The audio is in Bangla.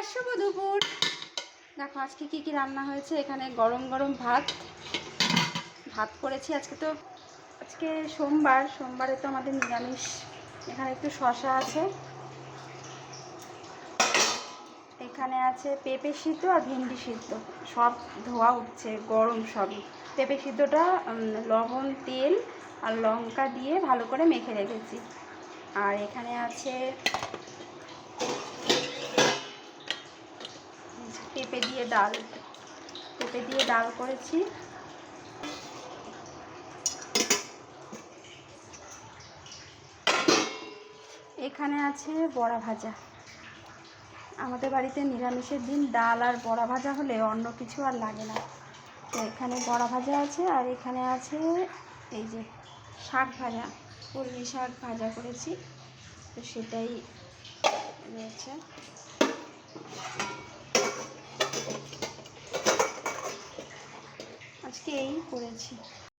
শুভ দুপুর। দেখো আজকে কি কি রান্না হয়েছে। এখানে গরম গরম ভাত করেছি। আজকে সোমবারে তো আমাদের নিরামিষ। এখানে একটু শসা আছে, এখানে আছে পেঁপে সিদ্ধ আর ভেন্ডি সিদ্ধ, সব ধোয়া উঠছে, গরম সবই। পেঁপে সিদ্ধটা লবণ, তেল আর লঙ্কা দিয়ে ভালো করে মেখে রেখেছি। আর এখানে আছে পেঁপে দিয়ে ডাল করেছি। এখানে আছে বড়া ভাজা। আমাদের বাড়িতে নিরামিষের দিন ডাল আর বড়া ভাজা হলে অন্য কিছু আর লাগে না। তো এখানে বড়া ভাজা আছে, আর এখানে আছে এই যে শাক ভাজা, কলমি শাক ভাজা করেছি, তো সেটাই রয়েছে। আজকে এই করেছি।